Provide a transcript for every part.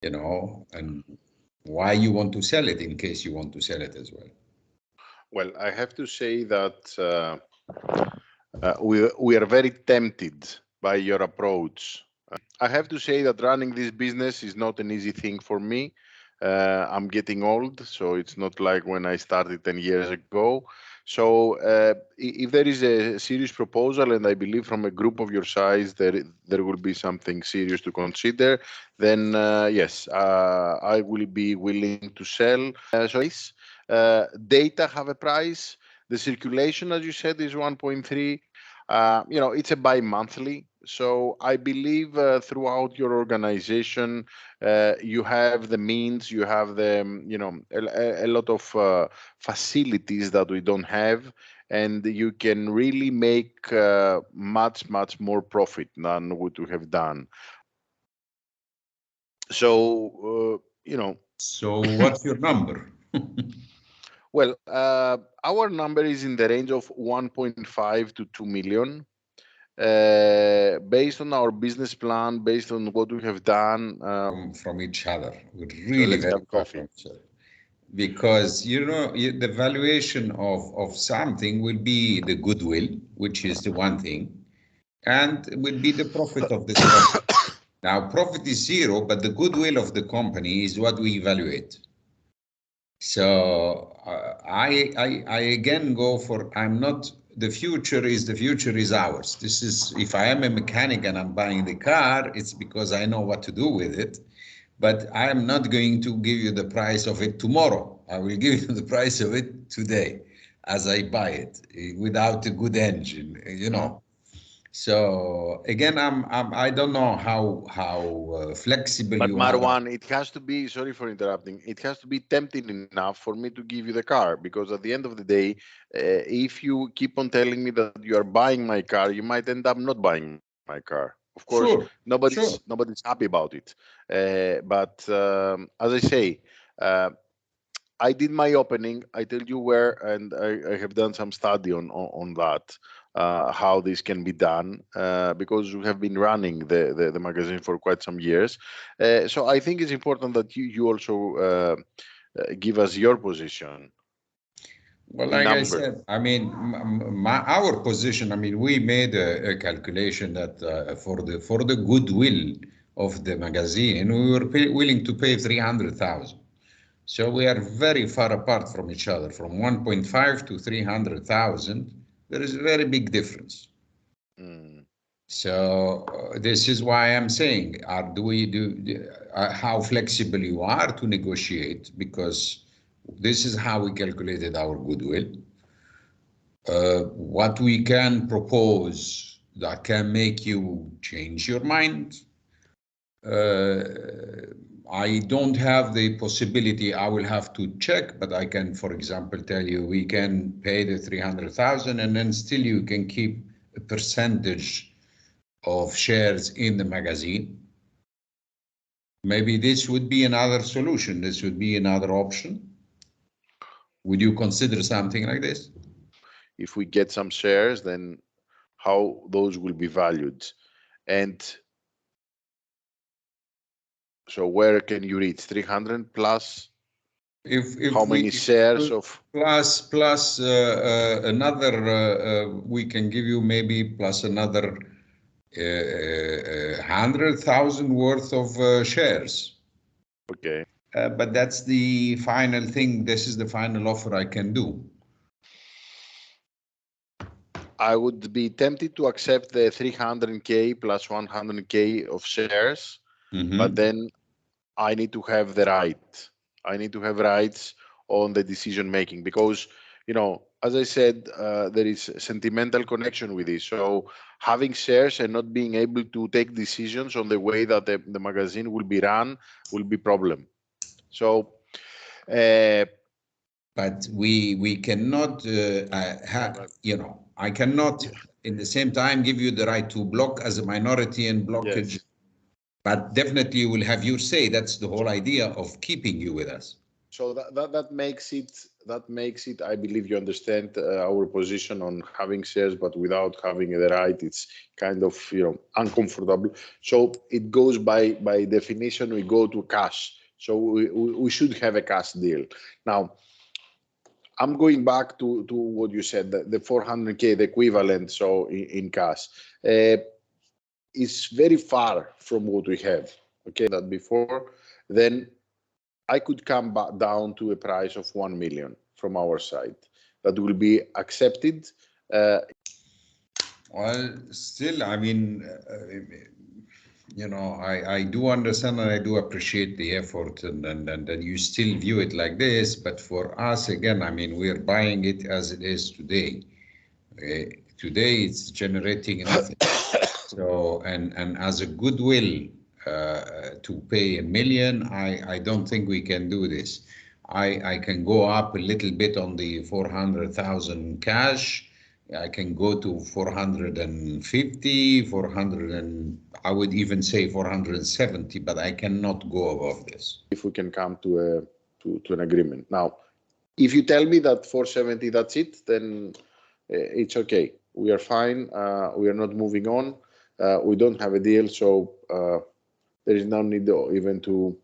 you know, and why you want to sell it in case you want to sell it as well. Well, I have to say that we are very tempted by your approach. I have to say that running this business is not an easy thing for me. I'm getting old, so it's not like when I started 10 years ago. So if there is a serious proposal, and I believe from a group of your size there will be something serious to consider, then yes, I will be willing to sell. Data have a price. The circulation, as you said, is 1.3. It's a bi-monthly. So I believe throughout your organization, you have the means, you have the, a lot of facilities that we don't have, and you can really make much, much more profit than what we have done. So, So what's your number? Well, our number is in the range of 1.5 to 2 million. Based on our business plan, based on what we have done. From each other. We're So really let's very have far coffee. from each other. Because, the valuation of something will be the goodwill, which is the one thing, and will be the profit of this company. Now, profit is zero, but the goodwill of the company is what we evaluate. So I again go for, the future is ours. This is, if I am a mechanic and I'm buying the car, it's because I know what to do with it. But I am not going to give you the price of it tomorrow. I will give you the price of it today as I buy it without a good engine, So again, I don't know how flexible But you are. Marwan, it has to be, sorry for interrupting, it has to be tempting enough for me to give you the car, because at the end of the day, if you keep on telling me that you are buying my car, you might end up not buying my car. Of course, Sure, nobody's sure. happy about it. But as I say, I did my opening. I tell you where, and I have done some study on that, how this can be done, because we have been running the magazine for quite some years. So I think it's important that you also give us your position. Well, In like I numbers. said, I mean, our position. I mean, we made a calculation that for the goodwill of the magazine, we were willing to pay 300,000. So we are very far apart from each other. From 1.5 to 300,000, there is a very big difference. Mm. So this is why I'm saying, how flexible you are to negotiate, because this is how we calculated our goodwill. What we can propose that can make you change your mind. I don't have the possibility. I will have to check, but I can, for example, tell you we can pay the 300,000, and then still you can keep a percentage of shares in the magazine. Maybe this would be another solution. This would be another option. Would you consider something like this? If we get some shares, then how those will be valued, and so where can you reach 300 plus? If How we many shares of plus another, we can give you maybe plus another 100,000 worth of shares. Okay. But that's the final thing. This is the final offer I can do. I would be tempted to accept the 300K plus 100K of shares, but then I need to have the right. I need to have rights on the decision making, because, as I said, there is sentimental connection with this. So having shares and not being able to take decisions on the way that the magazine will be run will be problem. So, but we cannot I cannot in the same time give you the right to block as a minority and blockage. Yes. But definitely you will have your say. That's the whole idea of keeping you with us. So that makes it. I believe you understand our position on having shares, but without having the right. It's kind of uncomfortable. So it goes by definition. We go to cash. So we should have a cash deal. Now, I'm going back to what you said. The 400K, the equivalent. So in cash, is very far from what we have. Okay, that before then. I could come back down to a price of 1 million from our side. That will be accepted. Well, still, I mean, I do understand and I do appreciate the effort and you still view it like this. But for us, again, I mean, we're buying it as it is today. Today, it's generating nothing. So, and as a goodwill, to pay 1 million, I don't think we can do this. I can go up a little bit on the 400,000 cash. I can go to 450, 400, and I would even say 470, but I cannot go above this. If we can come to an agreement. Now, if you tell me that 470, that's it, then it's okay. We are fine. We are not moving on. We don't have a deal, so there is no need even to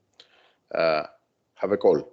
have a call.